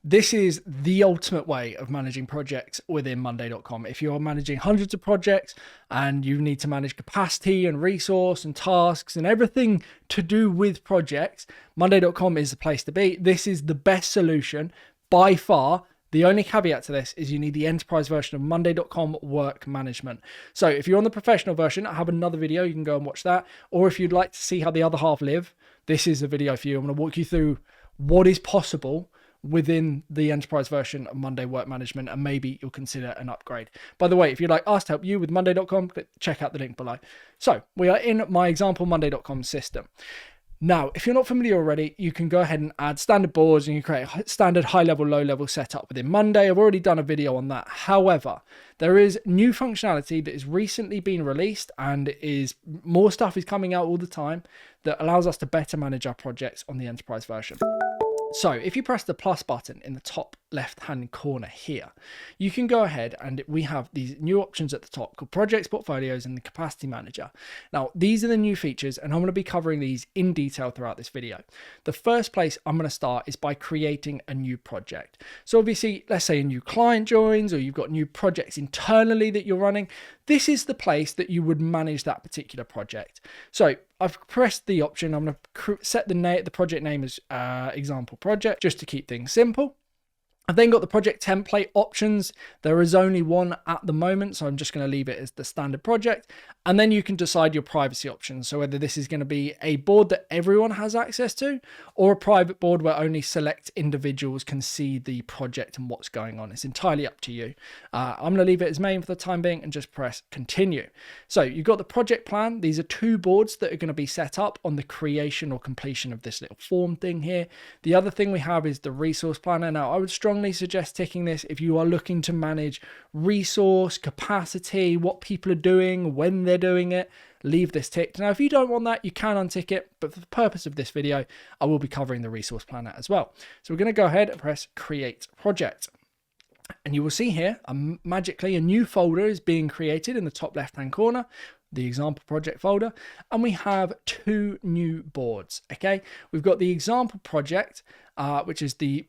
This is the ultimate way of managing projects within Monday.com. If you're managing hundreds of projects and you need to manage capacity and resource and tasks and everything to do with projects, Monday.com is the place to be. This is the best solution by far. The only caveat to this is you need the enterprise version of Monday.com work management. So if you're on the professional version, I have another video, you can go and watch that. Or if you'd like to see how the other half live, this is a video for you. I'm going to walk you through what is possible within the enterprise version of Monday Work Management, and maybe you'll consider an upgrade. By the way, if you'd like us to help you with Monday.com, check out the link below. So we are in my example Monday.com system. Now, if you're not familiar already, you can go ahead and add standard boards and you create a standard high-level, low-level setup within Monday. I've already done a video on that. However, there is new functionality that has recently been released, and more stuff is coming out all the time that allows us to better manage our projects on the enterprise version. So if you press the plus button in the top left hand corner here, you can go ahead and we have these new options at the top called projects, portfolios, and the capacity manager. Now, these are the new features, and I'm going to be covering these in detail throughout this video. The first place I'm going to start is by creating a new project. So obviously, let's say a new client joins, or you've got new projects internally that you're running. This is the place that you would manage that particular project. So I've pressed the option. I'm going to set the project name as example project, just to keep things simple. I've then got the project template options. There is only one at the moment, so I'm just going to leave it as the standard project. And then you can decide your privacy options. So whether this is going to be a board that everyone has access to, or a private board where only select individuals can see the project and what's going on. It's entirely up to you. I'm going to leave it as main for the time being and just press continue. So you've got the project plan. These are two boards that are going to be set up on the creation or completion of this little form thing here. The other thing we have is the resource planner. Now, I would strongly suggest ticking this if you are looking to manage resource, capacity, what people are doing, when they're doing it. Leave this ticked. Now, if you don't want that, you can untick it, but for the purpose of this video, I will be covering the resource planner as well. So we're going to go ahead and press create project. And you will see here, magically, a new folder is being created in the top left-hand corner, the example project folder, and we have two new boards. Okay, we've got the example project, which is the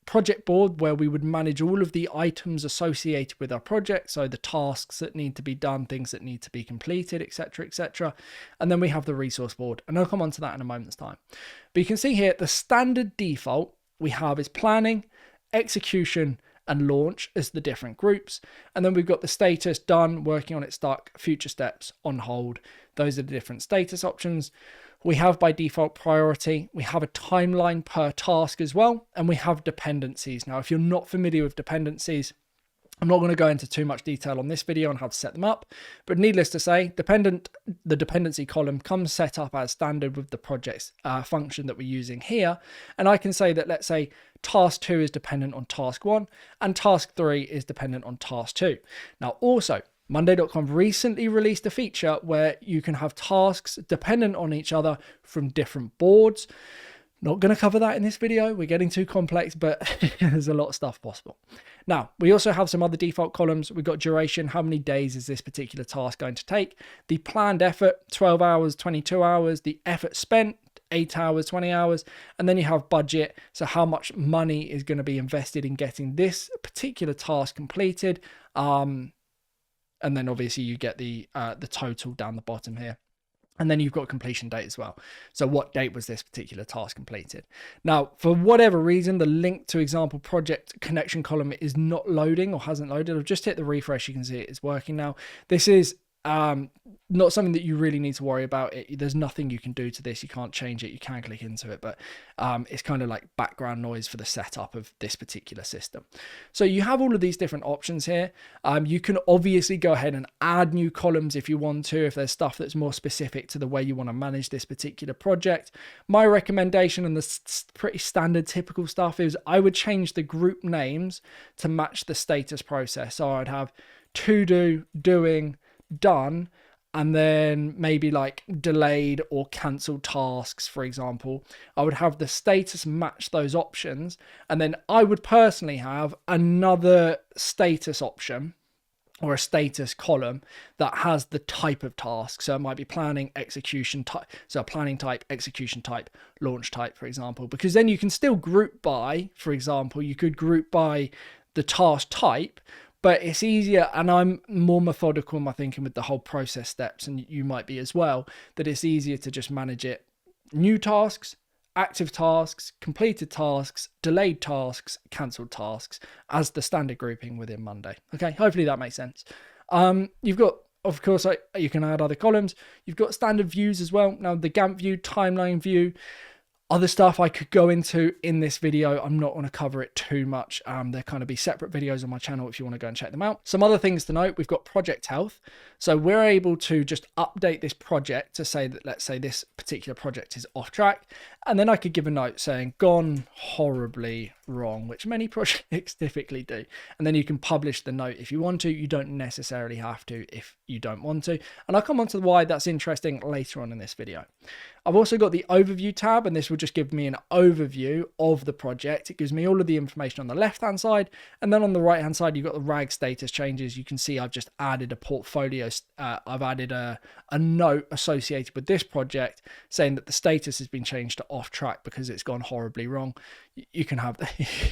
project board where we would manage all of the items associated with our project, so the tasks that need to be done, things that need to be completed, etc., etc. And then we have the resource board, and I'll come on to that in a moment's time. But you can see here the standard default we have is planning, execution, and launch as the different groups. And then we've got the status, done, working on it, stuck, future steps, on hold. Those are the different status options. We have by default priority. We have a timeline per task as well. And we have dependencies. Now, if you're not familiar with dependencies, I'm not going to go into too much detail on this video on how to set them up, but needless to say, the dependency column comes set up as standard with the project's function that we're using here. And I can say that, let's say, task 2 is dependent on task 1 and task 3 is dependent on task 2. Now, also, Monday.com recently released a feature where you can have tasks dependent on each other from different boards. Not going to cover that in this video. We're getting too complex, but there's a lot of stuff possible. Now, we also have some other default columns. We've got duration. How many days is this particular task going to take? The planned effort, 12 hours, 22 hours. The effort spent, 8 hours, 20 hours. And then you have budget. So how much money is going to be invested in getting this particular task completed. And then obviously you get the total down the bottom here. And then you've got completion date as well. So what date was this particular task completed? Now, for whatever reason, the link to example project connection column is not loading or hasn't loaded. I've just hit the refresh. You can see it is working now. This is not something that you really need to worry about. There's nothing you can do to this. You can't change it. You can click into it, but it's kind of like background noise for the setup of this particular system. So you have all of these different options here. You can obviously go ahead and add new columns if you want to, if there's stuff that's more specific to the way you want to manage this particular project. My recommendation, and the pretty standard typical stuff, is I would change the group names to match the status process. So I'd have to do, doing, done, and then maybe like delayed or cancelled tasks, for example. I would have the status match those options, and then I would personally have another status option or a status column that has the type of task. So it might be planning, execution type. So planning type, execution type, launch type, for example, because then you can still group by, for example, you could group by the task type, but it's easier. And I'm more methodical in my thinking with the whole process steps, and you might be as well, that it's easier to just manage it. New tasks, active tasks, completed tasks, delayed tasks, cancelled tasks as the standard grouping within Monday. Okay, hopefully that makes sense. You've got, of course, you can add other columns. You've got standard views as well. Now the Gantt view, timeline view, other stuff I could go into in this video. I'm not going to cover it too much. There kind of be separate videos on my channel if you want to go and check them out. Some other things to note, we've got project health. So we're able to just update this project to say that, let's say this particular project is off track. And then I could give a note saying gone horribly wrong, which many projects typically do. And then you can publish the note if you want to. You don't necessarily have to if you don't want to. And I'll come on to why that's interesting later on in this video. I've also got the overview tab, and this will just give me an overview of the project. It gives me all of the information on the left-hand side. And then on the right-hand side, you've got the RAG status changes. You can see I've just added a portfolio. I've added a note associated with this project saying that the status has been changed to off track because it's gone horribly wrong. You can have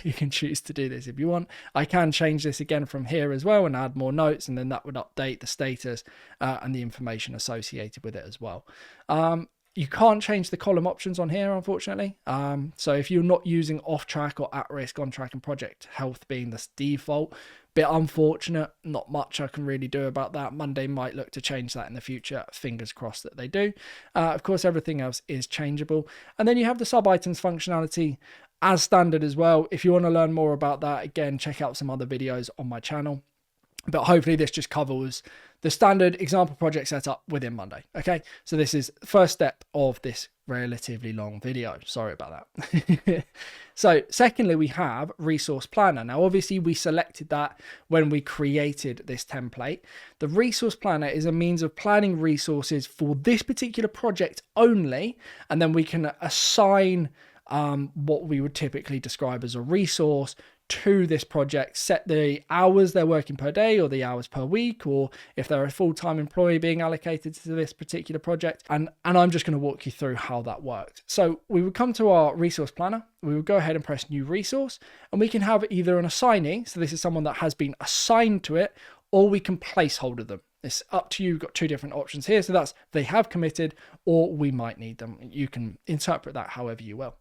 you can choose to do this if you want. I can change this again from here as well and add more notes, and then that would update the status and the information associated with it as well. You can't change the column options on here, unfortunately. So if you're not using off track or at risk, on track, and project health being the default, bit unfortunate, not much I can really do about that. Monday might look to change that in the future. Fingers crossed that they do. Of course, everything else is changeable. And then you have the sub items functionality as standard as well. If you want to learn more about that, again, check out some other videos on my channel. But hopefully this just covers the standard example project setup within Monday. Okay, so this is the first step of this relatively long video. Sorry about that. So secondly, we have resource planner. Now, obviously we selected that when we created this template. The resource planner is a means of planning resources for this particular project only, and then we can assign what we would typically describe as a resource to this project, set the hours they're working per day or the hours per week, or if they're a full-time employee being allocated to this particular project. And I'm just going to walk you through how that worked. So we would come to our resource planner, we would go ahead and press new resource, and we can have either an assignee, so this is someone that has been assigned to it, or we can placeholder them. It's up to you. You've got two different options here. So that's they have committed or we might need them. You can interpret that however you will.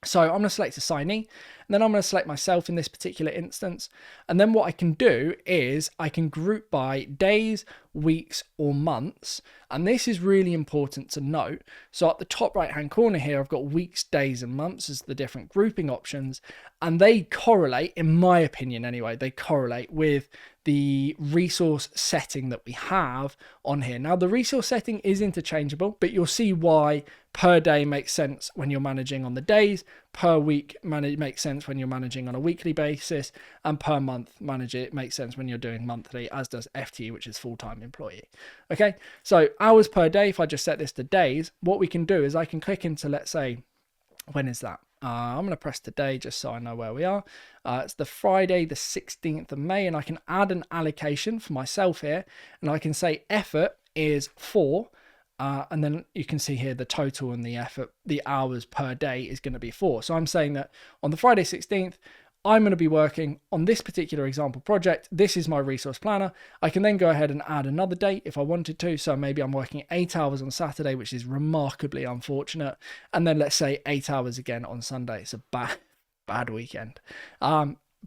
So I'm going to select assignee, and then I'm going to select myself in this particular instance. And then what I can do is I can group by days, weeks, or months. And this is really important to note. So at the top right-hand corner here, I've got weeks, days, and months as the different grouping options. And they correlate, in my opinion anyway, they correlate with the resource setting that we have on here. Now, the resource setting is interchangeable, but you'll see why per day makes sense when you're managing on the days, per week makes sense when you're managing on a weekly basis, and per month it makes sense when you're doing monthly, as does FTE, which is full-time employee. Okay, so hours per day, if I just set this to days, what we can do is I can click into, let's say, when is that? I'm going to press today just so I know where we are. It's the Friday, the 16th of May, and I can add an allocation for myself here, and I can say effort is 4, and then you can see here the total and the effort, the hours per day is going to be 4. So I'm saying that on the Friday 16th, I'm going to be working on this particular example project. This is my resource planner. I can then go ahead and add another date if I wanted to. So maybe I'm working 8 hours on Saturday, which is remarkably unfortunate. And then let's say 8 hours again on Sunday. It's a bad weekend.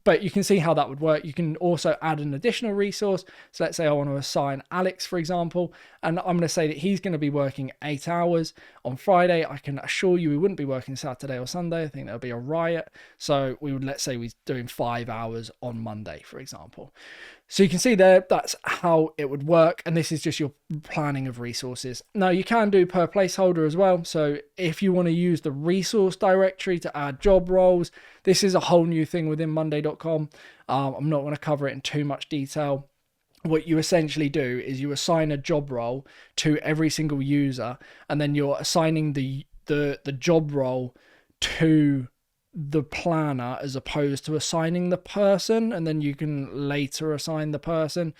But you can see how that would work. You can also add an additional resource. So let's say I want to assign Alex, for example, and I'm going to say that he's going to be working 8 hours on Friday. I can assure you we wouldn't be working Saturday or Sunday. I think that would be a riot. So we would, let's say we're doing 5 hours on Monday, for example. So you can see there, that's how it would work. And this is just your planning of resources. Now you can do per placeholder as well. So if you want to use the resource directory to add job roles, this is a whole new thing within Monday.com. I'm not going to cover it in too much detail. What you essentially do is you assign a job role to every single user, and then you're assigning the job role to the planner as opposed to assigning the person, and then you can later assign the person.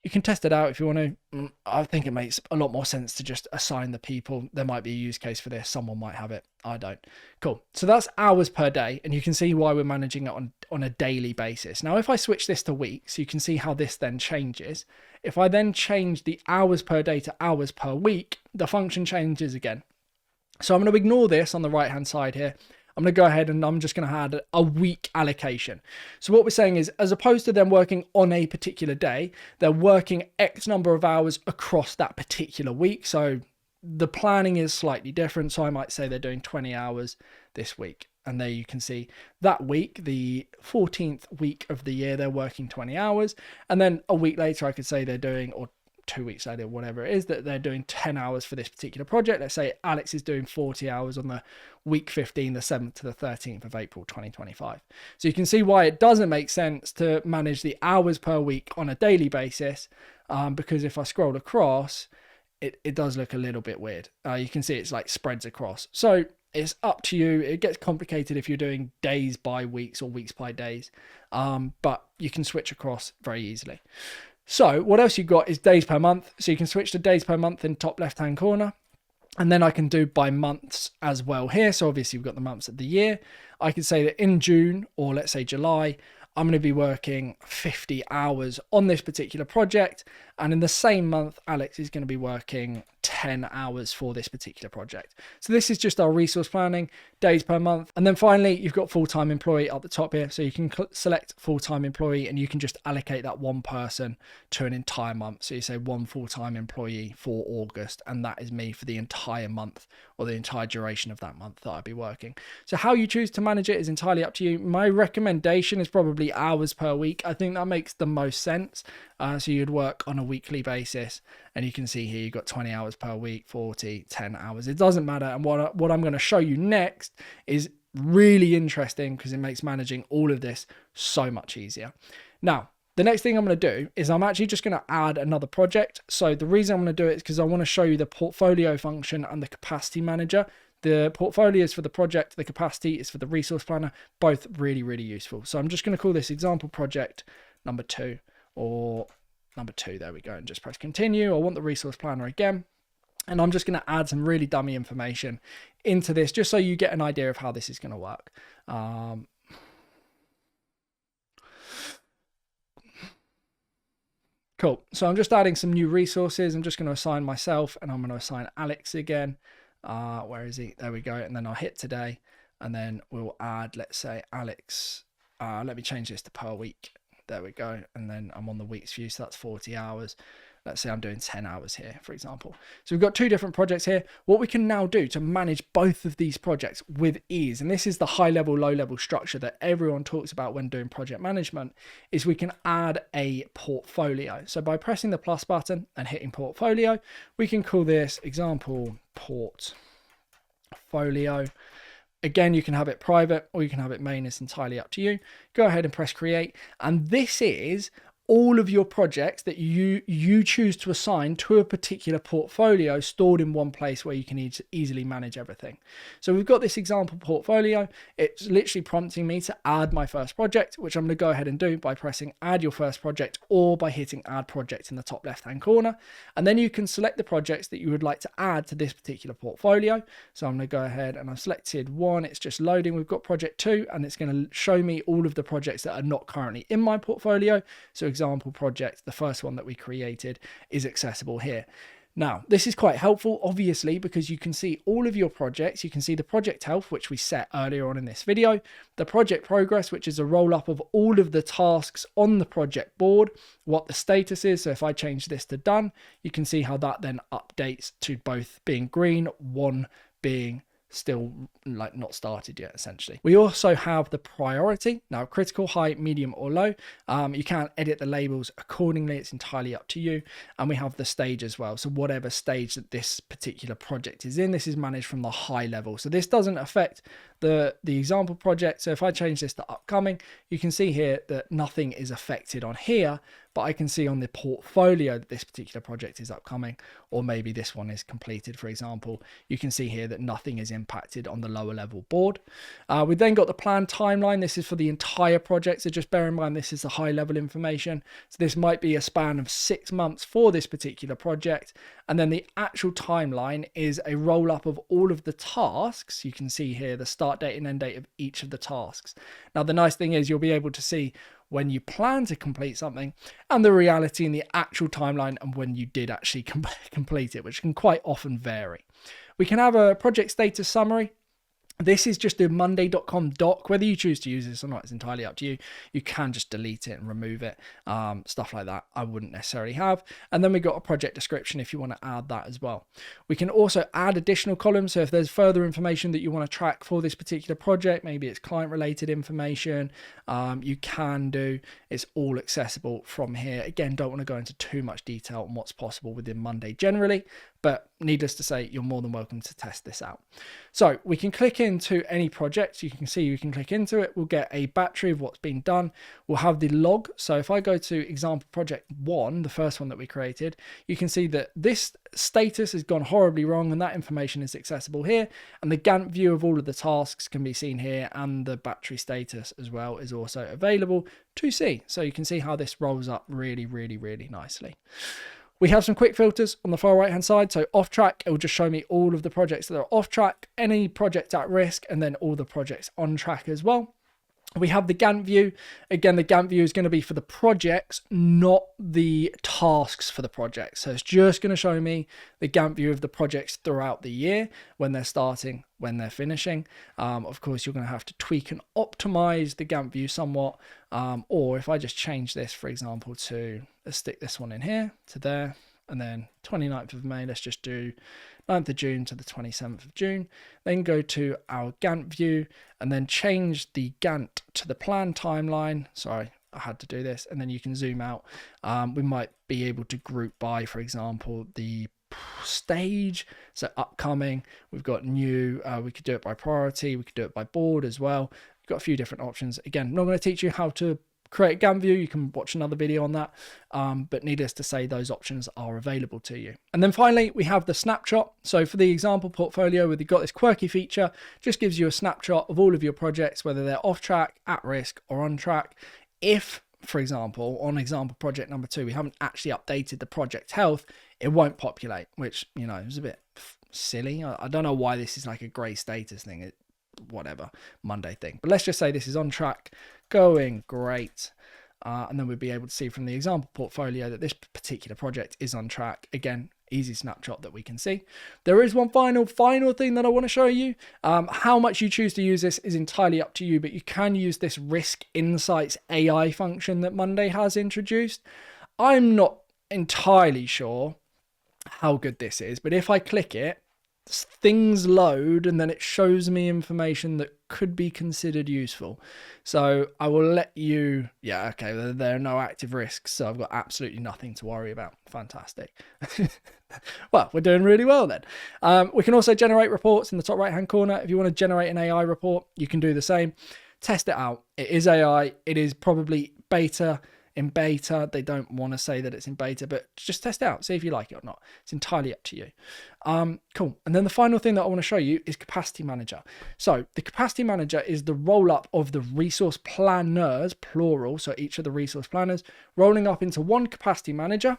You can test it out if you want to. I think it makes a lot more sense to just assign the people. There might be a use case for this. Someone might have it. I don't. Cool. So that's hours per day. And you can see why we're managing it on a daily basis. Now, if I switch this to weeks, you can see how this then changes. If I then change the hours per day to hours per week, the function changes again. So I'm going to ignore this on the right-hand side here. I'm going to go ahead and I'm just going to add a week allocation. So what we're saying is, as opposed to them working on a particular day, they're working X number of hours across that particular week. So the planning is slightly different. So I might say they're doing 20 hours this week. And there you can see that week, the 14th week of the year, they're working 20 hours. And then a week later, I could say they're doing, or 2 weeks later, whatever it is, that they're doing 10 hours for this particular project. Let's say Alex is doing 40 hours on the week 15, the 7th to the 13th of April, 2025. So you can see why it doesn't make sense to manage the hours per week on a daily basis, because if I scroll across, it does look a little bit weird. You can see it's like spreads across. So it's up to you. It gets complicated if you're doing days by weeks or weeks by days, but you can switch across very easily. So what else you've got is days per month. So you can switch to days per month in top left-hand corner. And then I can do by months as well here. So obviously we've got the months of the year. I can say that in June, or let's say July, I'm going to be working 50 hours on this particular project. And in the same month, Alex is going to be working 10 hours for this particular project. So this is just our resource planning, days per month. And then finally, you've got full-time employee at the top here. So you can select full-time employee and you can just allocate that one person to an entire month. So you say one full-time employee for August, and that is me for the entire month or the entire duration of that month that I'll be working. So how you choose to manage it is entirely up to you. My recommendation is probably hours per week. I think that makes the most sense. So you'd work on a weekly basis, and you can see here you've got 20 hours per week, 40, 10 hours. It doesn't matter. And what I'm going to show you next is really interesting because it makes managing all of this so much easier. Now, the next thing I'm going to do is I'm actually just going to add another project. So the reason I'm going to do it is because I want to show you the portfolio function and the capacity manager. The portfolio is for the project, the capacity is for the resource planner, both really, really useful. So I'm just going to call this example project number 2 or number 2. There we go. And just press continue. I want the resource planner again. And I'm just going to add some really dummy information into this just so you get an idea of how this is going to work. Cool. So I'm just adding some new resources. I'm just going to assign myself and I'm going to assign Alex again. Where is he? There we go. And then I'll hit today and then we'll add, let's say Alex. Let me change this to per week. There we go. And then I'm on the week's view. So that's 40 hours. Let's say I'm doing 10 hours here, for example. So we've got 2 different projects here. What we can now do to manage both of these projects with ease, and this is the high level, low level structure that everyone talks about when doing project management, is we can add a portfolio. So by pressing the plus button and hitting portfolio, we can call this example portfolio. Again, you can have it private or you can have it main. It's entirely up to you. Go ahead and press create. And this is all of your projects that you choose to assign to a particular portfolio stored in one place where you can easily manage everything. So we've got this example portfolio. It's literally prompting me to add my first project, which I'm going to go ahead and do by pressing add your first project or by hitting add project in the top left hand corner. And then you can select the projects that you would like to add to this particular portfolio. So I'm going to go ahead and I've selected one. It's just loading. We've got project 2 and it's going to show me all of the projects that are not currently in my portfolio. So example project, the first one that we created, is accessible here. Now, this is quite helpful, obviously, because you can see all of your projects. You can see the project health, which we set earlier on in this video, the project progress, which is a roll up of all of the tasks on the project board, what the status is. So if I change this to done, you can see how that then updates to both being green, one being still like not started yet, essentially. We also have the priority. Now, critical, high, medium, or low. You can edit the labels accordingly. It's entirely up to you. And we have the stage as well. So whatever stage that this particular project is in, this is managed from the high level. So this doesn't affect the example project. So if I change this to upcoming, you can see here that nothing is affected on here, but I can see on the portfolio that this particular project is upcoming, or maybe this one is completed, for example. You can see here that nothing is impacted on the lower level board. We then got the planned timeline. This is for the entire project, so just bear in mind this is the high level information. So this might be a span of 6 months for this particular project. And then the actual timeline is a roll up of all of the tasks. You can see here the start date and end date of each of the tasks. Now, the nice thing is you'll be able to see when you plan to complete something and the reality in the actual timeline and when you did actually complete it, which can quite often vary. We can have a project status summary. This is just a monday.com doc. Whether you choose to use this or not, it's entirely up to you. You can just delete it and remove it. Stuff like that I wouldn't necessarily have. And then we got a project description if you want to add that as well. We can also add additional columns. So if there's further information that you want to track for this particular project, maybe it's client related information, you can do. It's all accessible from here. Again, don't want to go into too much detail on what's possible within Monday generally, but needless to say, you're more than welcome to test this out. So we can click into any project. You can see you can click into it. We'll get a battery of what's been done. We'll have the log. So if I go to example project 1, the first one that we created, you can see that this status has gone horribly wrong, and that information is accessible here. And the Gantt view of all of the tasks can be seen here, and the battery status as well is also available to see. So you can see how this rolls up really, really, really nicely. We have some quick filters on the far right hand side. So off track, it will just show me all of the projects that are off track, any project at risk, and then all the projects on track as well. We have the Gantt view. Again, the Gantt view is going to be for the projects, not the tasks for the project. So it's just going to show me the Gantt view of the projects throughout the year, when they're starting, when they're finishing. Of course, you're going to have to tweak and optimize the Gantt view somewhat. Or if I just change this, for example, to, let's stick this one in here to there, and then 29th of May, let's just do 9th of June to the 27th of June, then go to our Gantt view and then change the Gantt to the planned timeline. Sorry, I had to do this. And then you can zoom out. We might be able to group by, for example, the stage. So upcoming, we've got new, we could do it by priority. We could do it by board as well. We've got a few different options. Again, I'm not going to teach you how to create Gantt view. You can watch another video on that, but needless to say, those options are available to you. And then finally, we have the snapshot. So for the example portfolio, we've got this quirky feature, just gives you a snapshot of all of your projects, whether they're off track, at risk, or on track. If, for example, on example project number 2, we haven't actually updated the project health, it won't populate, which, you know, is a bit silly. I don't know why this is like a grey status thing. Whatever, Monday thing. But let's just say this is on track, going great. And then we'll be able to see from the example portfolio that this particular project is on track. Again, easy snapshot that we can see. There is one final thing that I want to show you. How much you choose to use this is entirely up to you, but you can use this Risk Insights AI function that Monday has introduced. I'm not entirely sure how good this is, but if I click it, things load and then it shows me information that could be considered useful. So I will let you, yeah, okay, there are no active risks, so I've got absolutely nothing to worry about. Fantastic. Well, we're doing really well then. We can also generate reports in the top right hand corner. If you want to generate an AI report, you can do the same. Test it out. It is AI. It is probably beta. In beta, they don't want to say that it's in beta, but just test it out, see if you like it or not. It's entirely up to you. Cool. And then the final thing that I want to show you is Capacity Manager. So the Capacity Manager is the roll up of the resource planners, plural, so each of the resource planners rolling up into one Capacity Manager.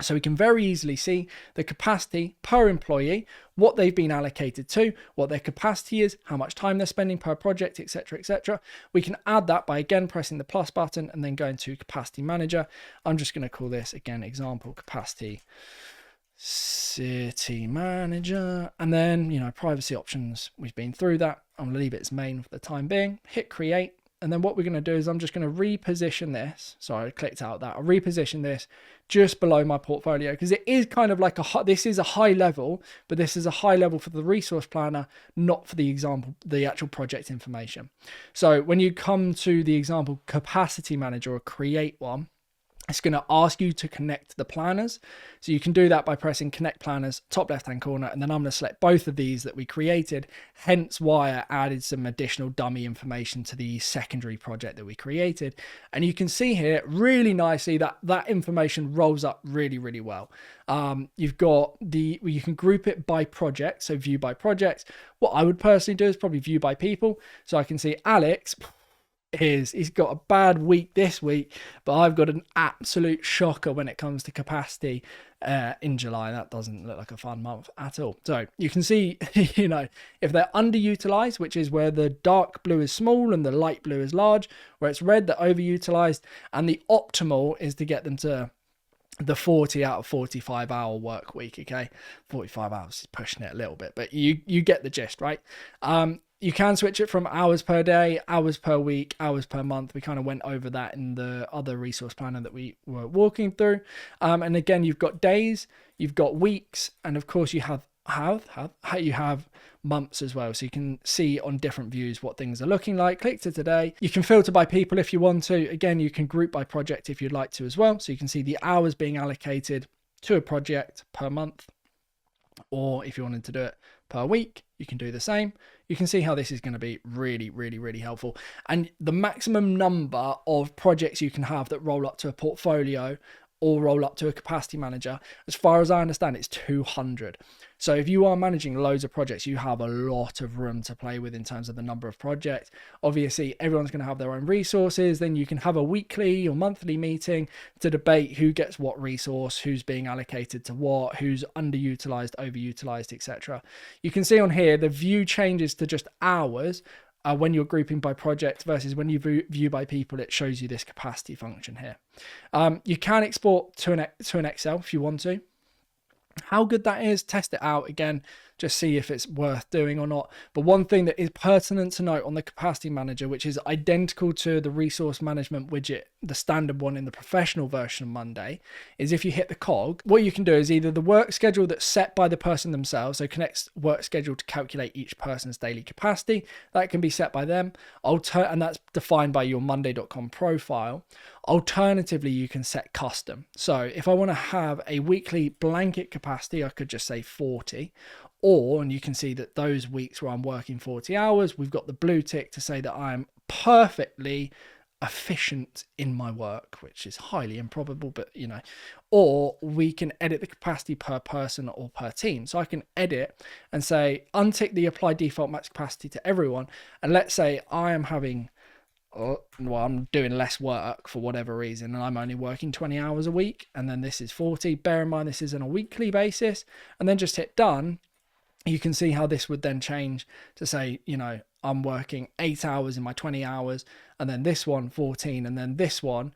So we can very easily see the capacity per employee, what they've been allocated to, what their capacity is, how much time they're spending per project, etc., etc. We can add that by again pressing the plus button and then going to Capacity Manager. I'm just going to call this again example Capacity City Manager, and then, you know, privacy options. We've been through that. I'm going to leave it as main for the time being. Hit create. And then what we're going to do is I'm just going to reposition this. Sorry, I clicked out that. I'll reposition this just below my portfolio because it is kind of like this is a high level, but this is a high level for the resource planner, not for the example, the actual project information. So when you come to the example Capacity Manager or create one, It's going to ask you to connect the planners. So you can do that by pressing connect planners, top left-hand corner, and then I'm going to select both of these that we created, hence why I added some additional dummy information to the secondary project that we created. And you can see here really nicely that that information rolls up really, really well. You've got you can group it by project, so view by projects. What I would personally do is probably view by people. So I can see Alex, he's got a bad week this week, but I've got an absolute shocker when it comes to capacity in July. That doesn't look like a fun month at all. So you can see, you know, if they're underutilized, which is where the dark blue is small and the light blue is large, where it's red, they're overutilized, and the optimal is to get them to the 40 out of 45 hour work week. Okay, 45 hours is pushing it a little bit, but you get the gist, right? You can switch it from hours per day, hours per week, hours per month. We kind of went over that in the other resource planner that we were walking through. And again, you've got days, you've got weeks, and of course you have months as well. So you can see on different views what things are looking like. Click to today. You can filter by people if you want to. Again, you can group by project if you'd like to as well. So you can see the hours being allocated to a project per month, or if you wanted to do it per week, you can do the same. You can see how this is going to be really, really, really helpful. And the maximum number of projects you can have that roll up to a portfolio or roll up to a capacity manager, as far as I understand, it's 200. So if you are managing loads of projects, you have a lot of room to play with in terms of the number of projects. Obviously, everyone's going to have their own resources. Then you can have a weekly or monthly meeting to debate who gets what resource, who's being allocated to what, who's underutilized, overutilized, etc. You can see on here, the view changes to just hours. When you're grouping by project versus when you view by people, it shows you this capacity function here. You can export to an Excel if you want to. How good that is, test it out again, just see if it's worth doing or not. But one thing that is pertinent to note on the capacity manager, which is identical to the resource management widget, the standard one in the professional version of Monday, is if you hit the cog, what you can do is either the work schedule that's set by the person themselves, so connects work schedule to calculate each person's daily capacity, that can be set by them, and that's defined by your monday.com profile. Alternatively, you can set custom. So if I want to have a weekly blanket capacity, I could just say 40. Or, and you can see that those weeks where I'm working 40 hours, we've got the blue tick to say that I'm perfectly efficient in my work, which is highly improbable, but you know. Or we can edit the capacity per person or per team. So I can edit and say, untick the apply default max capacity to everyone. And let's say I am having, I'm doing less work for whatever reason, and I'm only working 20 hours a week, and then this is 40. Bear in mind, this is on a weekly basis, and then just hit done. You can see how this would then change to say, you know, I'm working 8 hours in my 20 hours, and then this one 14, and then this one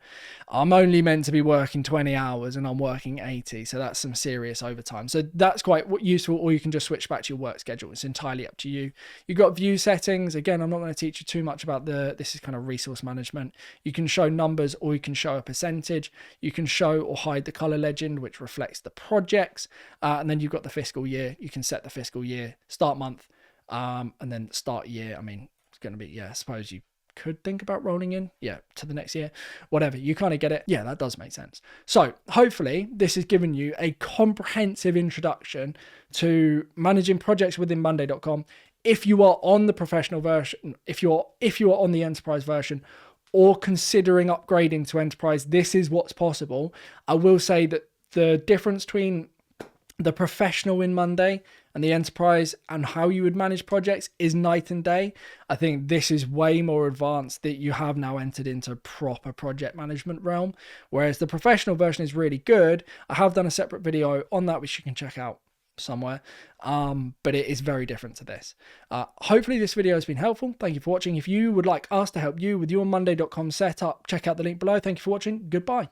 I'm only meant to be working 20 hours and I'm working 80. So that's some serious overtime. So that's quite useful, or you can just switch back to your work schedule. It's entirely up to you. You've got view settings. Again, I'm not going to teach you too much about this is kind of resource management. You can show numbers, or you can show a percentage. You can show or hide the color legend, which reflects the projects. And then you've got the fiscal year. You can set the fiscal year, start month, and then start year. I mean, it's going to be, I suppose you could think about rolling in, to the next year, whatever. You kind of get it. Yeah, that does make sense. So hopefully this has given you a comprehensive introduction to managing projects within monday.com. If you are on the professional version, if you are on the enterprise version, or considering upgrading to enterprise, this is what's possible. I will say that the difference between the professional in Monday and the enterprise and how you would manage projects is night and day. I think this is way more advanced, that you have now entered into proper project management realm, whereas the professional version is really good. I have done a separate video on that, which you can check out somewhere, but it is very different to this. Hopefully this video has been helpful. Thank you for watching. If you would like us to help you with your monday.com setup, check out the link below. Thank you for watching. Goodbye.